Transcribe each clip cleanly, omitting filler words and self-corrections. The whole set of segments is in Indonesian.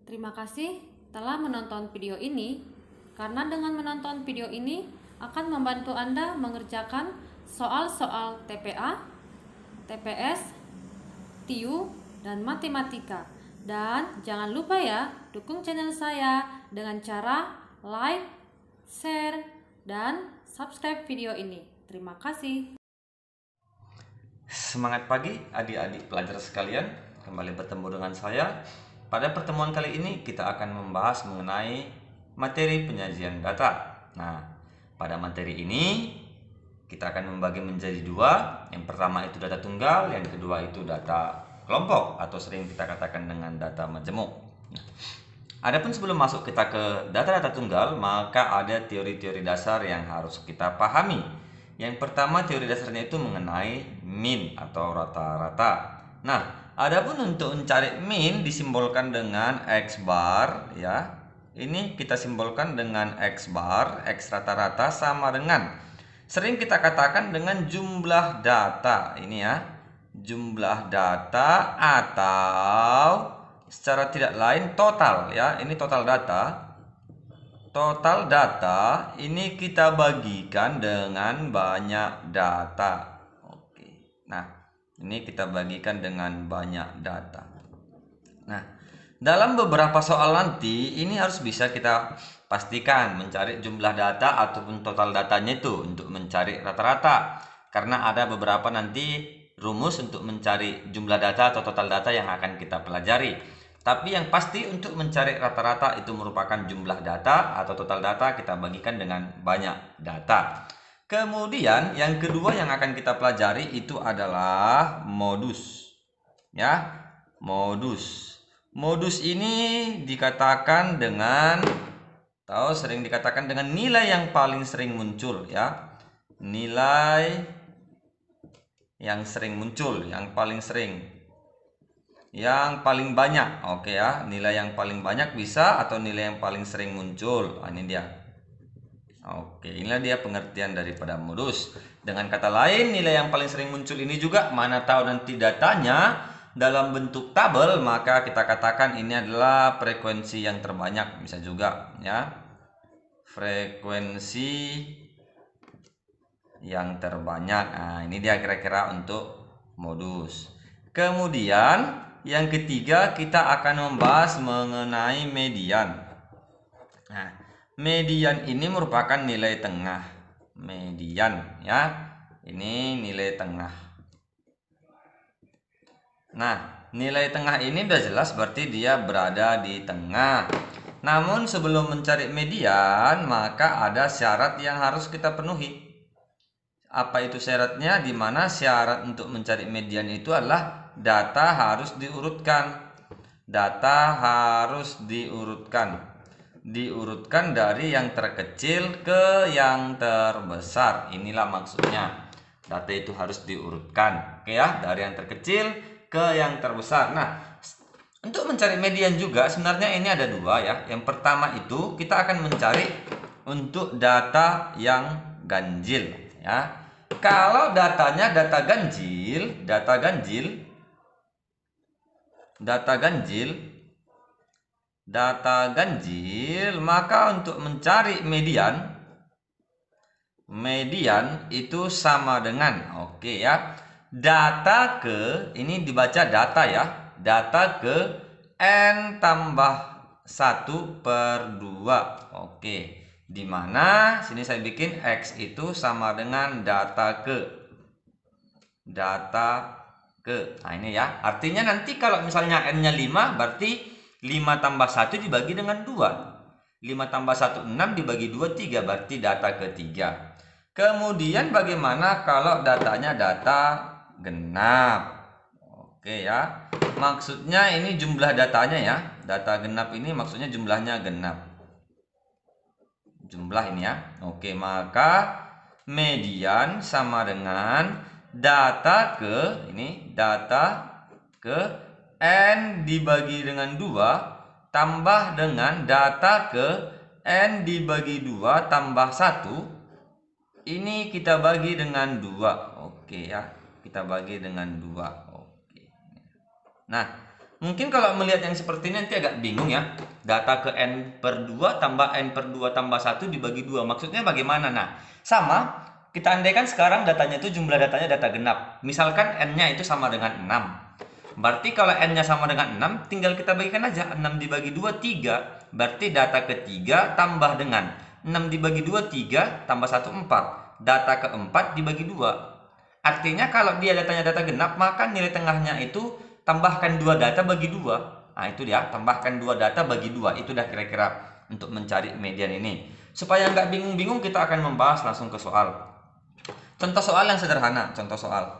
Terima kasih telah menonton video ini, karena dengan menonton video ini akan membantu Anda mengerjakan soal-soal TPA, TPS, TIU, dan matematika. Dan jangan lupa ya, dukung channel saya dengan cara like, share, dan subscribe video ini. Terima kasih. Semangat pagi adik-adik pelajar sekalian, kembali bertemu dengan saya. Pada pertemuan kali ini kita akan membahas mengenai materi penyajian data. Nah, pada materi ini kita akan membagi menjadi dua. Yang pertama itu data tunggal, yang kedua itu data kelompok atau sering kita katakan dengan data majemuk. Nah, adapun sebelum masuk kita ke data-data tunggal, maka ada teori-teori dasar yang harus kita pahami. Yang pertama teori dasarnya itu mengenai mean atau rata-rata. Nah, adapun untuk mencari mean disimbolkan dengan X bar ya. Ini kita simbolkan dengan X bar, X rata-rata sama dengan sering kita katakan dengan jumlah data. Ini ya. Jumlah data atau secara tidak lain total ya. Ini total data. Total data ini kita bagikan dengan banyak data. Oke. Nah, ini kita bagikan dengan banyak data. Nah, dalam beberapa soal nanti ini harus bisa kita pastikan mencari jumlah data ataupun total datanya itu untuk mencari rata-rata. Karena ada beberapa nanti rumus untuk mencari jumlah data atau total data yang akan kita pelajari. Tapi yang pasti untuk mencari rata-rata itu merupakan jumlah data atau total data kita bagikan dengan banyak data. Kemudian yang kedua yang akan kita pelajari itu adalah modus. Ya, modus. Modus ini dikatakan dengan sering dikatakan dengan nilai yang paling sering muncul ya. Nilai yang sering muncul, yang paling sering. Yang paling banyak, oke ya, nilai yang paling banyak bisa atau nilai yang paling sering muncul. Ini dia. Oke, inilah dia pengertian daripada modus. Dengan kata lain, nilai yang paling sering muncul ini juga mana tahu nanti datanya dalam bentuk tabel, maka kita katakan ini adalah frekuensi yang terbanyak. Bisa juga ya. Frekuensi yang terbanyak. Nah, ini dia kira-kira untuk modus. Kemudian yang ketiga kita akan membahas mengenai median. Nah, median ini merupakan nilai tengah. Median ya. Ini nilai tengah. Nah, nilai tengah ini udah jelas berarti dia berada di tengah. Namun sebelum mencari median, maka ada syarat yang harus kita penuhi. Apa itu syaratnya? Di mana syarat untuk mencari median itu adalah data harus diurutkan. Data harus diurutkan. Diurutkan dari yang terkecil ke yang terbesar. Inilah maksudnya. Data itu harus diurutkan. Oke ya, dari yang terkecil ke yang terbesar. Nah, untuk mencari median juga sebenarnya ini ada dua ya. Yang pertama itu kita akan mencari untuk data yang ganjil ya. Kalau datanya data ganjil, maka untuk mencari median itu sama dengan oke ya. Data ke ini dibaca data ya. Data ke n tambah 1 per 2. Oke. Di mana sini saya bikin X itu sama dengan data ke. Nah, ini ya. Artinya nanti kalau misalnya N-nya 5 berarti 5 tambah 1 dibagi dengan 2. 5 tambah 1 6 dibagi 2 3 berarti data ketiga. Kemudian bagaimana kalau datanya data genap? Oke ya. Maksudnya ini jumlah datanya ya. Data genap ini maksudnya jumlahnya genap. Jumlah ini ya. Oke, maka median sama dengan data ke n dibagi dengan 2 tambah dengan data ke n dibagi 2 tambah 1. Ini kita bagi dengan 2. Oke ya. Kita bagi dengan 2. Oke. Nah, Mungkin kalau melihat yang seperti ini nanti agak bingung ya. Data ke n/2 tambah n/2 tambah 1 dibagi 2. Maksudnya bagaimana? Nah, sama. Kita andaikan sekarang datanya itu jumlah datanya data genap. Misalkan n-nya itu sama dengan 6. Berarti kalau n-nya sama dengan 6, tinggal kita bagikan aja. 6 dibagi 2, 3. Berarti data ketiga tambah dengan 6 dibagi 2, 3. Tambah 1, 4. Data keempat dibagi 2. Artinya kalau dia datanya data genap, maka nilai tengahnya itu tambahkan 2 data bagi 2. Nah, itu dia, tambahkan 2 data bagi 2. Itu dah kira-kira untuk mencari median ini. Supaya nggak bingung-bingung, kita akan membahas langsung ke soal. Contoh soal yang sederhana, contoh soal.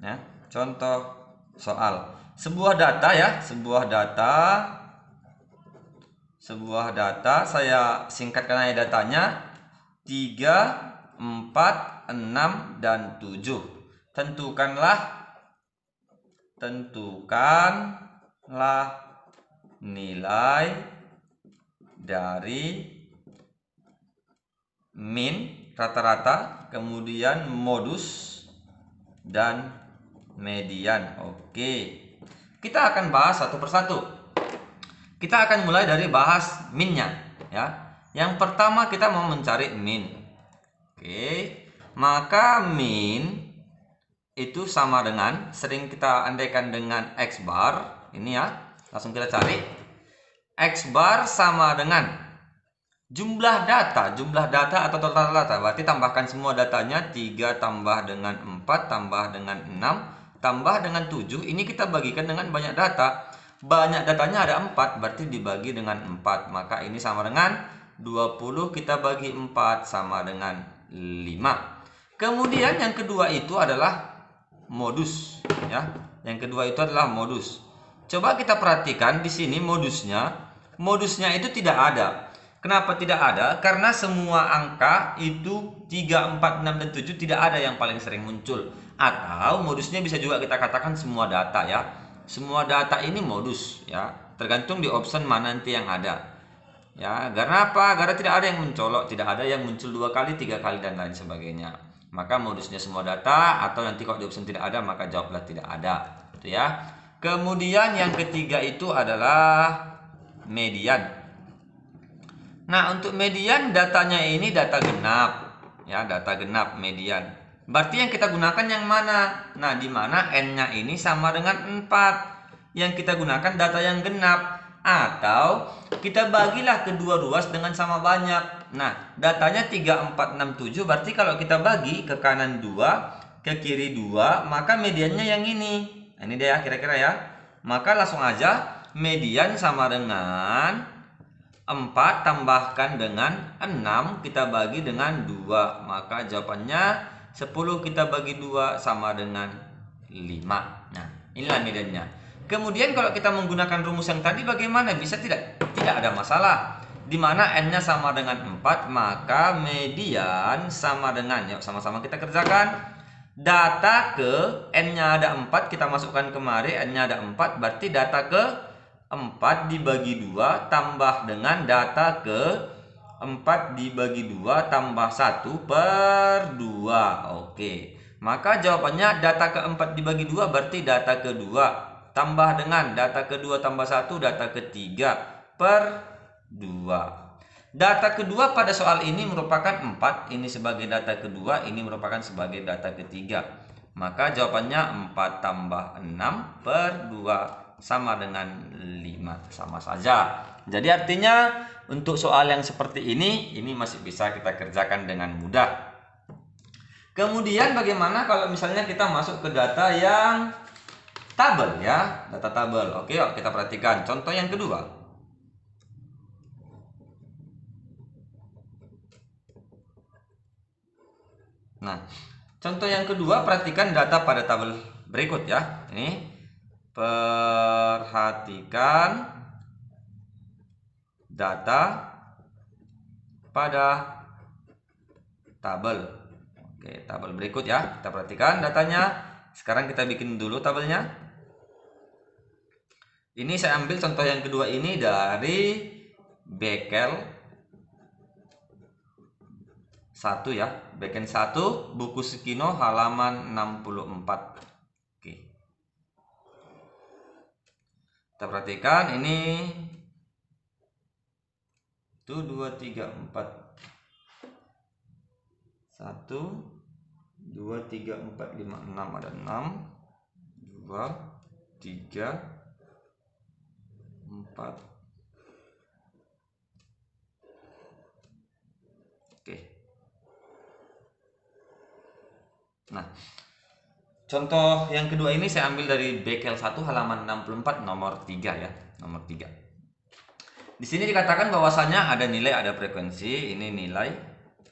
Ya, contoh soal. Sebuah data ya, sebuah data saya singkatkan aja datanya 3, 4, 6, dan 7. Tentukanlah nilai dari min rata-rata, kemudian modus dan median. Oke. Kita akan bahas satu persatu. Kita akan mulai dari bahas minnya ya. Yang pertama kita mau mencari min. Oke. Maka min itu sama dengan, sering kita andaikan dengan X bar. Ini ya, langsung kita cari. X bar sama dengan jumlah data atau total data. Berarti tambahkan semua datanya, 3 tambah dengan 4 tambah dengan 6 tambah dengan 7. Ini kita bagikan dengan banyak data. Banyak datanya ada 4, berarti dibagi dengan 4. Maka ini sama dengan 20 kita bagi 4 sama dengan 5. Kemudian yang kedua itu adalah modus ya. Yang kedua itu adalah modus. Coba kita perhatikan di sini modusnya itu tidak ada. Kenapa tidak ada? Karena semua angka itu 3, 4, 6, dan 7 tidak ada yang paling sering muncul. Atau modusnya bisa juga kita katakan semua data ya. Semua data ini modus ya. Tergantung di option mana nanti yang ada. Ya, karena apa? Karena tidak ada yang mencolok, tidak ada yang muncul 2 kali, 3 kali, dan lain sebagainya. Maka modusnya semua data, atau nanti kalau di option tidak ada, maka jawablah tidak ada. Itu ya. Kemudian yang ketiga itu adalah median. Nah, untuk median datanya ini data genap. Ya, data genap median. Berarti yang kita gunakan yang mana? Nah, di mana n-nya ini sama dengan 4. Yang kita gunakan data yang genap. Atau kita bagilah kedua ruas dengan sama banyak. Nah, datanya 3, 4, 6, 7. Berarti kalau kita bagi ke kanan 2, ke kiri 2, maka mediannya yang ini. Nah, ini dia kira-kira ya. Maka langsung aja median sama dengan 4 tambahkan dengan 6 kita bagi dengan 2. Maka jawabannya 10 kita bagi 2 sama dengan 5. Nah, inilah mediannya. Kemudian kalau kita menggunakan rumus yang tadi bagaimana? Bisa tidak ada masalah. Di mana n-nya sama dengan 4, maka median sama dengan, yuk sama-sama kita kerjakan. Data ke n-nya ada 4, kita masukkan kemari, n-nya ada 4, berarti data ke 4 dibagi 2 tambah dengan data ke 4 dibagi 2 tambah 1 per 2. Oke. Maka jawabannya data ke 4 dibagi 2 berarti data kedua tambah dengan data kedua tambah 1 data ketiga per 2. Data kedua pada soal ini merupakan 4. Ini sebagai data kedua, ini merupakan sebagai data ketiga. Maka jawabannya 4 tambah 6 per 2 sama dengan 5. Sama saja. Jadi artinya untuk soal yang seperti ini masih bisa kita kerjakan dengan mudah. Kemudian bagaimana kalau misalnya kita masuk ke data yang tabel ya, data tabel. Oke, yuk kita perhatikan contoh yang kedua. Nah, contoh yang kedua perhatikan data pada tabel berikut ya. Ini perhatikan data pada tabel. Oke, tabel berikut ya. Kita perhatikan datanya. Sekarang kita bikin dulu tabelnya. Ini saya ambil contoh yang kedua ini dari Bekel 1 ya. Bekel 1 buku Sekino halaman 64. Oke. Kita perhatikan ini 1, 2, 3, 4. 1, 2, 3, 4, 5, 6. Ada 6, 2, 3, 4. Oke. Nah, contoh yang kedua ini saya ambil dari Bekel 1 halaman 64 nomor 3 ya, nomor 3. Di sini dikatakan bahwasanya ada nilai, ada frekuensi, ini nilai,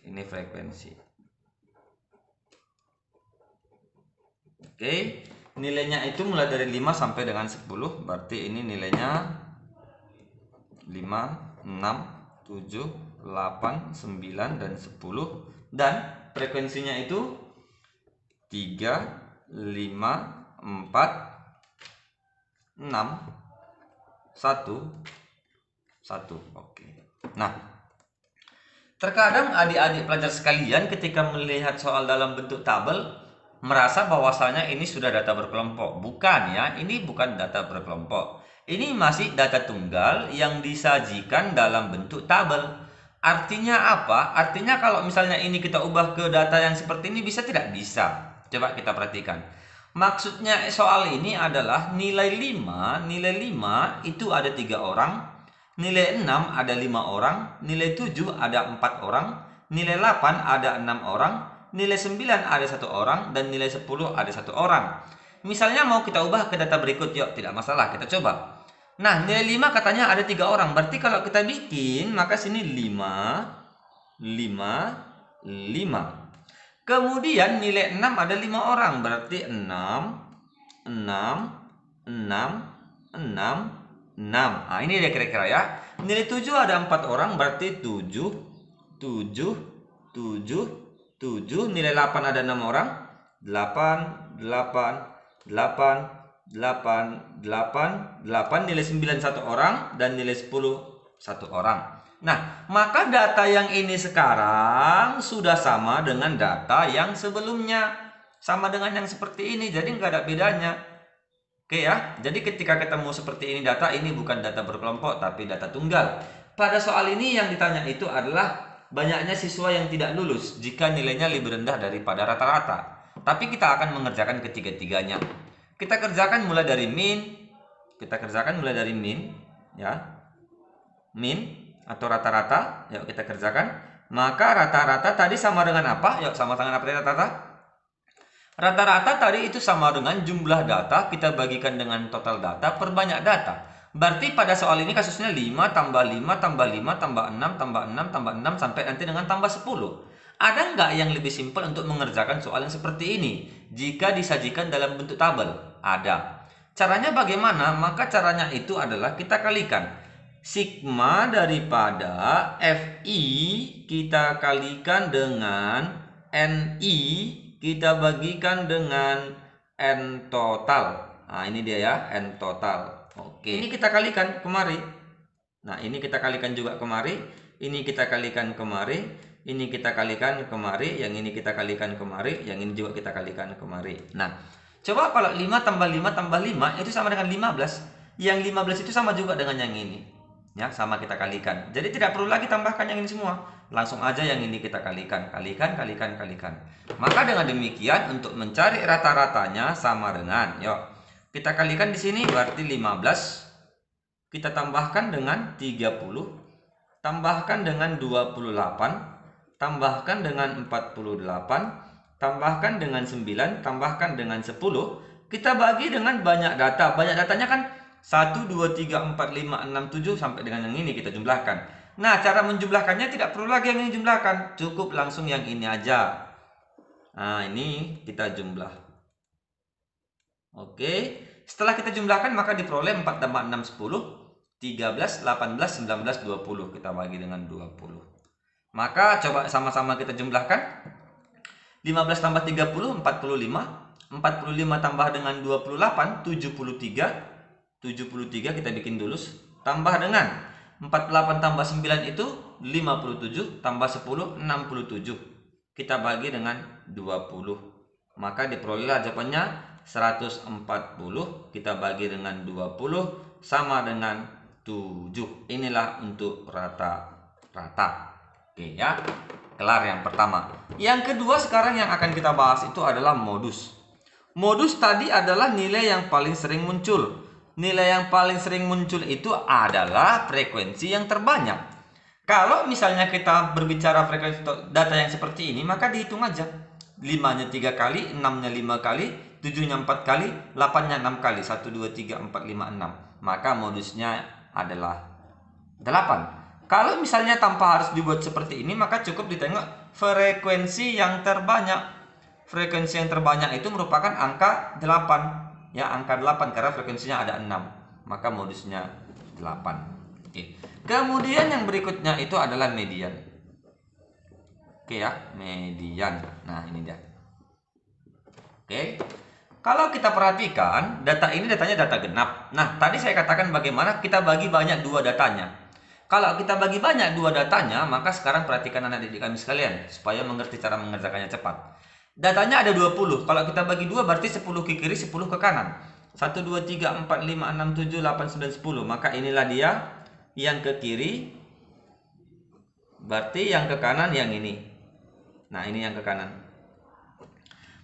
ini frekuensi. Oke, nilainya itu mulai dari 5 sampai dengan 10, berarti ini nilainya 5, 6, 7, 8, 9 dan 10, dan frekuensinya itu 3, 5, 4, 6, 1, 1. Oke. Nah, terkadang adik-adik pelajar sekalian ketika melihat soal dalam bentuk tabel merasa bahwasanya ini sudah data berkelompok. Bukan ya, ini bukan data berkelompok. Ini masih data tunggal yang disajikan dalam bentuk tabel. Artinya apa? Artinya kalau misalnya ini kita ubah ke data yang seperti ini bisa tidak? Bisa. Coba kita perhatikan. Maksudnya soal ini adalah nilai 5 itu ada 3 orang. Nilai 6 ada 5 orang, nilai 7 ada 4 orang, nilai 8 ada 6 orang, nilai 9 ada 1 orang, dan nilai 10 ada 1 orang. Misalnya mau kita ubah ke data berikut, yuk, tidak masalah, kita coba. Nah, nilai 5 katanya ada 3 orang, berarti kalau kita bikin, maka sini 5, 5, 5. Kemudian nilai 6 ada 5 orang, berarti 6, 6, 6, 6, 6. Nah, ini dia kira-kira ya. Nilai 7 ada 4 orang, berarti 7, 7, 7, 7. Nilai 8 ada 6 orang, 8, 8, 8, 8, 8, 8. Nilai 9 1 orang, dan nilai 10 1 orang. Nah, maka data yang ini sekarang sudah sama dengan data yang sebelumnya. Sama dengan yang seperti ini, jadi nggak ada bedanya. Oke ya, jadi ketika ketemu seperti ini data, ini bukan data berkelompok tapi data tunggal. Pada soal ini yang ditanya itu adalah banyaknya siswa yang tidak lulus jika nilainya lebih rendah daripada rata-rata. Tapi kita akan mengerjakan ketiga-tiganya. Kita kerjakan mulai dari min, ya. Min atau rata-rata, yuk kita kerjakan. Maka rata-rata tadi sama dengan apa? Yuk, sama dengan apa rata-rata? Rata-rata tadi itu sama dengan jumlah data kita bagikan dengan total data per banyak data. Berarti pada soal ini kasusnya 5 tambah 5 tambah 5 tambah 6 tambah 6 tambah 6 sampai nanti dengan tambah 10. Ada nggak yang lebih simpel untuk mengerjakan soal yang seperti ini jika disajikan dalam bentuk tabel? Ada. Caranya bagaimana? Maka caranya itu adalah kita kalikan sigma daripada Fi kita kalikan dengan Ni kita bagikan dengan N total. Nah, ini dia ya, N total. Oke. Ini kita kalikan kemari. Nah, ini kita kalikan juga kemari. Ini kita kalikan kemari. Ini kita kalikan kemari. Yang ini kita kalikan kemari. Yang ini juga kita kalikan kemari. Nah, coba kalau 5 tambah 5 tambah 5 itu sama dengan 15. Yang 15 itu sama juga dengan yang ini. Ya, sama kita kalikan. Jadi tidak perlu lagi tambahkan yang ini semua. Langsung aja yang ini kita kalikan. Kalikan. Maka dengan demikian untuk mencari rata-ratanya sama dengan, yuk, kita kalikan di sini berarti 15. Kita tambahkan dengan 30. Tambahkan dengan 28. Tambahkan dengan 48. Tambahkan dengan 9. Tambahkan dengan 10. Kita bagi dengan banyak data. Banyak datanya kan 1, 2, 3, 4, 5, 6, 7 sampai dengan yang ini kita jumlahkan. Nah, cara menjumlahkannya tidak perlu lagi yang ini jumlahkan. Cukup langsung yang ini aja. Nah, ini kita jumlah. Oke. Setelah kita jumlahkan maka diperoleh 4 tambah 6, 10. 13, 18, 19, 20. Kita bagi dengan 20. Maka coba sama-sama kita jumlahkan. 15 tambah 30, 45. 45 tambah dengan 28, 73. 73 kita bikin dulu, tambah dengan 48 tambah 9 itu 57, tambah 10 67. Kita bagi dengan 20. Maka diperoleh jawabannya 140. Kita bagi dengan 20, sama dengan 7. Inilah untuk rata-rata. Oke ya, kelar yang pertama. Yang kedua sekarang yang akan kita bahas itu adalah modus. Modus tadi adalah nilai yang paling sering muncul. Nilai yang paling sering muncul itu adalah frekuensi yang terbanyak. Kalau misalnya kita berbicara frekuensi data yang seperti ini, maka dihitung aja. 5-nya 3 kali, 6-nya 5 kali, 7-nya 4 kali, 8-nya 6 kali. 1, 2, 3, 4, 5, 6. Maka modusnya adalah 8. Kalau misalnya tanpa harus dibuat seperti ini, maka cukup ditengok frekuensi yang terbanyak. Frekuensi yang terbanyak itu merupakan angka 8. Ya, angka 8 karena frekuensinya ada 6. Maka modusnya 8. Oke. Kemudian yang berikutnya itu adalah median. Oke ya, median. Nah, ini dia. Oke. Kalau kita perhatikan, data ini datanya data genap. Nah, tadi saya katakan bagaimana kita bagi banyak dua datanya. Kalau kita bagi banyak dua datanya, maka sekarang perhatikan anak didik kami sekalian, supaya mengerti cara mengerjakannya cepat. Datanya ada 20. Kalau kita bagi dua berarti 10 ke kiri, 10 ke kanan. 1, 2, 3, 4, 5, 6, 7, 8, 9, 10. Maka inilah dia yang ke kiri. Berarti yang ke kanan yang ini. Nah, ini yang ke kanan.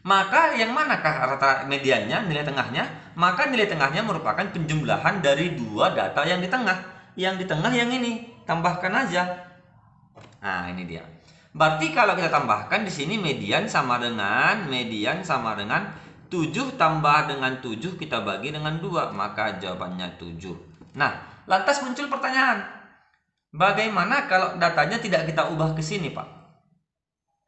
Maka yang manakah rata mediannya, nilai tengahnya? Maka nilai tengahnya merupakan penjumlahan dari dua data yang di tengah. Yang di tengah yang ini, tambahkan aja. Nah, ini dia. Berarti kalau kita tambahkan di sini median sama dengan 7 tambah dengan 7 kita bagi dengan 2, maka jawabannya 7. Nah, lantas muncul pertanyaan. Bagaimana kalau datanya tidak kita ubah ke sini, Pak?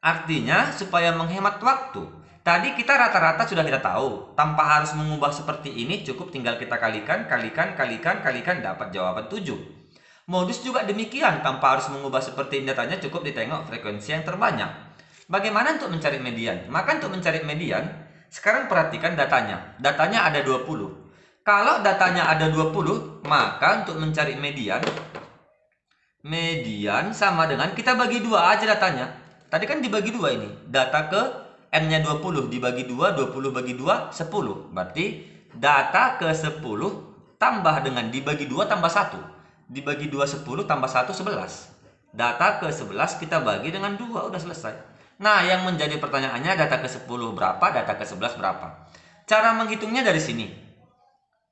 Artinya supaya menghemat waktu. Tadi kita rata-rata sudah kita tahu. Tanpa harus mengubah seperti ini, cukup tinggal kita kalikan, dapat jawaban 7. Modus juga demikian. Tanpa harus mengubah seperti ini datanya, cukup ditengok frekuensi yang terbanyak. Bagaimana untuk mencari median? Maka untuk mencari median, sekarang perhatikan datanya. Datanya ada 20. Kalau datanya ada 20, maka untuk mencari median sama dengan kita bagi 2 aja datanya. Tadi kan dibagi 2 ini. Data ke N-nya 20 dibagi 2, 20 bagi 2, 10. Berarti data ke 10 tambah dengan dibagi 2 tambah 1. Dibagi 2, 10 tambah 1, 11. Data ke 11 kita bagi dengan 2, udah selesai. Nah, yang menjadi pertanyaannya data ke 10 berapa, data ke 11 berapa? Cara menghitungnya dari sini.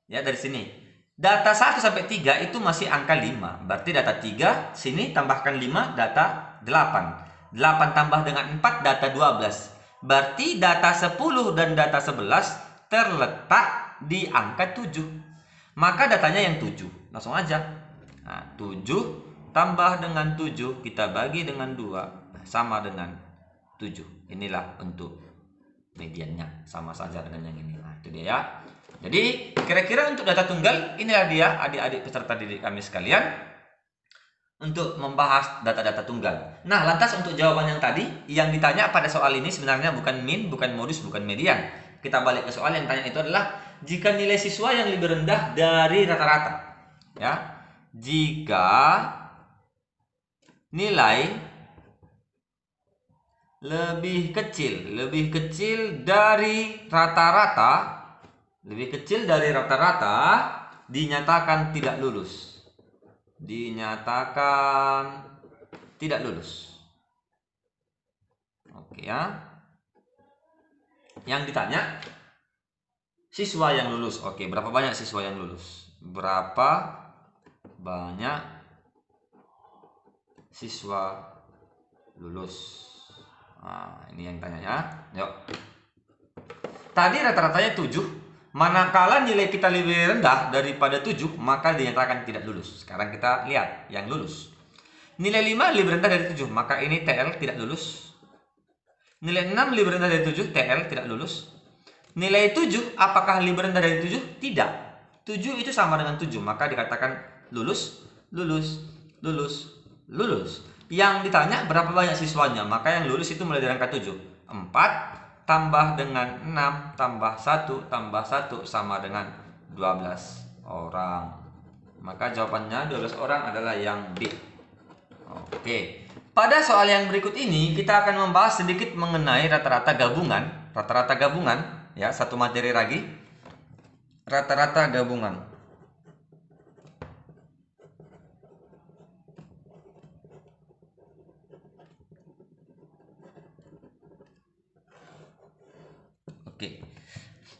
Ya, dari sini. Data 1 sampai 3 itu masih angka 5. Berarti data 3, sini tambahkan 5, data 8. 8 tambah dengan 4, data 12. Berarti data 10 dan data 11 terletak di angka 7. Maka datanya yang 7. Langsung aja. Nah, 7 tambah dengan 7 kita bagi dengan 2 sama dengan 7. Inilah untuk mediannya. Sama saja dengan yang ini. Nah, itu dia ya. Jadi kira-kira untuk data tunggal, inilah dia adik-adik peserta didik kami sekalian untuk membahas data-data tunggal. Nah, lantas untuk jawaban yang tadi, yang ditanya pada soal ini sebenarnya bukan min, bukan modus, bukan median. Kita balik ke soal yang tanya itu adalah jika nilai siswa yang lebih rendah dari rata-rata. Ya. Jika nilai lebih kecil dari rata-rata, dinyatakan tidak lulus. Oke ya. Yang ditanya siswa yang lulus. Oke, berapa banyak siswa yang lulus? Berapa banyak siswa lulus? Nah, ini yang tanya ya. Yuk. Tadi rata-ratanya 7. Manakala nilai kita lebih rendah daripada 7, maka dinyatakan tidak lulus. Sekarang kita lihat yang lulus. Nilai 5 lebih rendah dari 7, maka ini TL tidak lulus. Nilai 6 lebih rendah dari 7, TL tidak lulus. Nilai 7 apakah lebih rendah dari 7? Tidak. 7 itu sama dengan 7, maka dikatakan lulus. Yang ditanya berapa banyak siswanya, maka yang lulus itu mulai dari angka 7. 4 tambah dengan 6 tambah 1 tambah 1 sama dengan 12 orang. Maka jawabannya 12 orang adalah yang B. Oke. Pada soal yang berikut ini kita akan membahas sedikit mengenai rata-rata gabungan. Rata-rata gabungan ya, satu materi lagi. Rata-rata gabungan. Oke.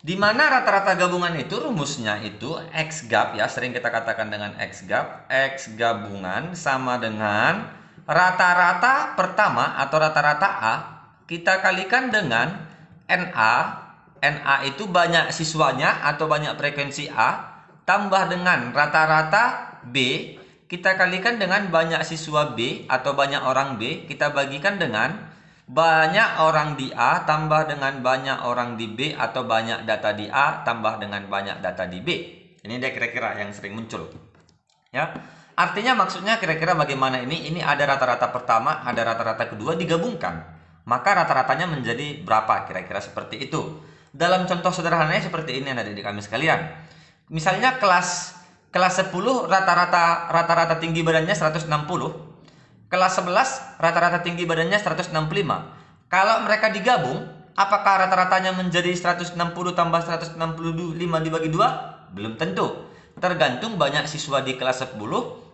Di mana rata-rata gabungan itu rumusnya itu X gab ya, sering kita katakan dengan X gab. X gabungan sama dengan rata-rata pertama atau rata-rata A kita kalikan dengan NA. NA itu banyak siswanya atau banyak frekuensi A tambah dengan rata-rata B kita kalikan dengan banyak siswa B atau banyak orang B kita bagikan dengan banyak orang di A tambah dengan banyak orang di B atau banyak data di A tambah dengan banyak data di B. Ini dia kira-kira yang sering muncul. Ya. Artinya maksudnya kira-kira bagaimana ini? Ini ada rata-rata pertama, ada rata-rata kedua digabungkan. Maka rata-ratanya menjadi berapa? Kira-kira seperti itu. Dalam contoh sederhananya seperti ini adik-adik kami sekalian. Misalnya kelas 10 rata-rata tinggi badannya 160. Kelas 11 rata-rata tinggi badannya 165. Kalau mereka digabung, apakah rata-ratanya menjadi 160 tambah 165 dibagi 2? Belum tentu. Tergantung banyak siswa di kelas 10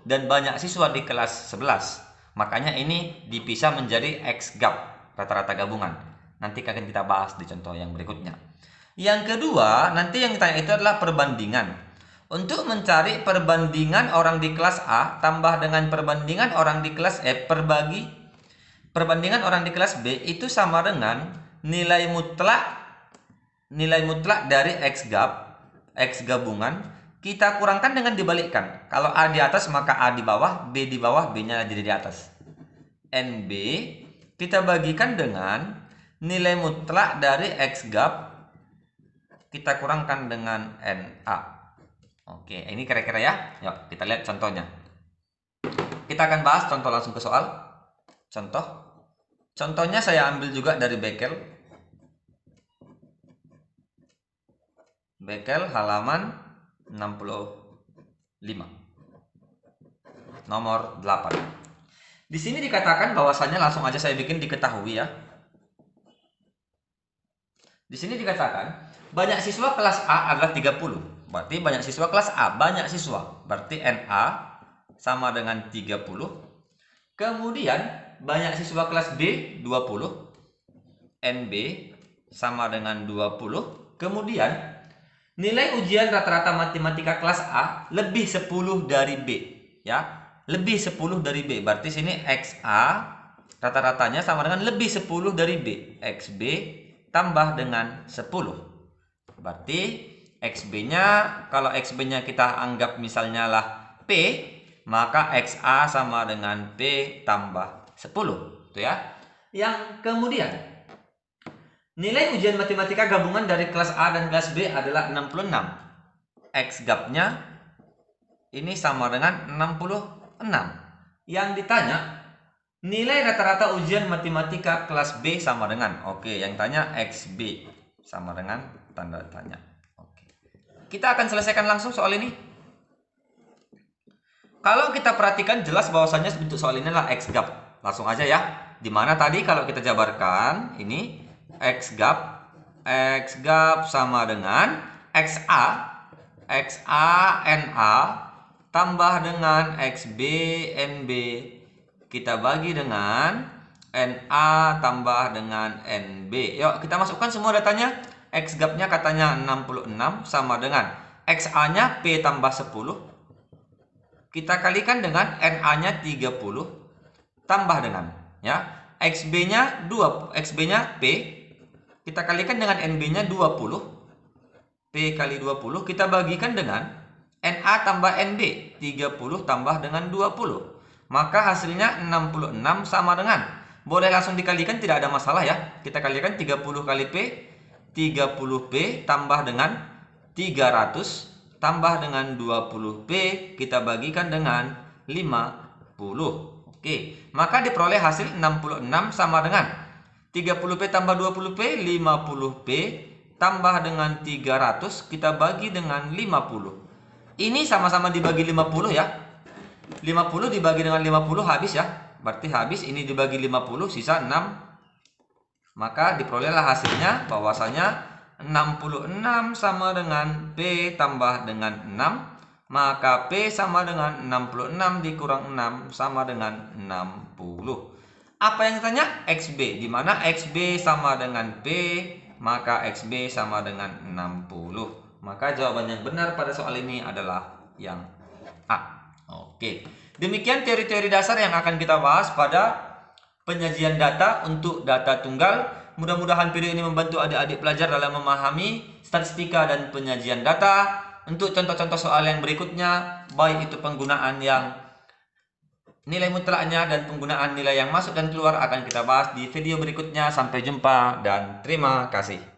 dan banyak siswa di kelas 11. Makanya ini dipisah menjadi X gab, rata-rata gabungan. Nanti akan kita bahas di contoh yang berikutnya. Yang kedua, nanti yang ditanya itu adalah perbandingan. Untuk mencari perbandingan orang di kelas A tambah dengan perbandingan orang di kelas perbandingan orang di kelas B itu sama dengan nilai mutlak dari X gabungan kita kurangkan dengan dibalikkan. Kalau A di atas maka A di bawah, B di bawah, B-nya jadi di atas. NB kita bagikan dengan nilai mutlak dari X gab kita kurangkan dengan NA. Oke, ini kira-kira ya. Yuk, kita lihat contohnya. Kita akan bahas contoh langsung ke soal. Contohnya saya ambil juga dari Bekel. Bekel halaman 65. Nomor 8. Di sini dikatakan bahwasannya langsung aja saya bikin diketahui ya. Di sini dikatakan banyak siswa kelas A adalah 30. Berarti banyak siswa kelas A, banyak siswa. Berarti NA sama dengan 30. Kemudian banyak siswa kelas B 20. NB sama dengan 20. Kemudian nilai ujian rata-rata matematika kelas A lebih 10 dari B, ya. Lebih 10 dari B. Berarti sini XA rata-ratanya sama dengan lebih 10 dari B. XB tambah dengan 10. Berarti XB-nya, kalau XB-nya kita anggap misalnya lah P, maka XA sama dengan P tambah 10. Itu ya. Yang kemudian, nilai ujian matematika gabungan dari kelas A dan kelas B adalah 66. X gab-nya ini sama dengan 66. Yang ditanya, nilai rata-rata ujian matematika kelas B sama dengan, oke, yang tanya XB sama dengan tanda tanya. Kita akan selesaikan langsung soal ini. Kalau kita perhatikan jelas bahwasannya bentuk soal ini adalah X gab. Langsung aja ya. Dimana tadi kalau kita jabarkan ini X gab sama dengan XA NA tambah dengan XB NB kita bagi dengan NA tambah dengan NB. Yuk kita masukkan semua datanya. X gab-nya katanya 66 sama dengan XA-nya P tambah 10. Kita kalikan dengan NA-nya 30 tambah dengan ya XB-nya XB-nya P. Kita kalikan dengan NB-nya 20. P kali 20 kita bagikan dengan NA tambah NB 30 tambah dengan 20. Maka hasilnya 66 sama dengan, boleh langsung dikalikan tidak ada masalah ya. Kita kalikan 30 kali P 30P tambah dengan 300 tambah dengan 20P kita bagikan dengan 50. Oke, maka diperoleh hasil 66 sama dengan 30P tambah 20P 50P tambah dengan 300 kita bagi dengan 50. Ini sama-sama dibagi 50 ya. 50 dibagi dengan 50 habis ya. Berarti habis, ini dibagi 50 sisa 6. Maka diperolehlah hasilnya bahwasanya 66 sama dengan P tambah dengan 6. Maka P sama dengan 66 dikurang 6 sama dengan 60. Apa yang ditanya? XB. Di mana XB sama dengan P maka XB sama dengan 60. Maka jawaban yang benar pada soal ini adalah yang A. Oke. Demikian teori-teori dasar yang akan kita bahas pada penyajian data untuk data tunggal. Mudah-mudahan video ini membantu adik-adik pelajar dalam memahami statistika dan penyajian data. Untuk contoh-contoh soal yang berikutnya, baik itu penggunaan yang nilai mutlaknya dan penggunaan nilai yang masuk dan keluar akan kita bahas di video berikutnya. Sampai jumpa dan terima kasih.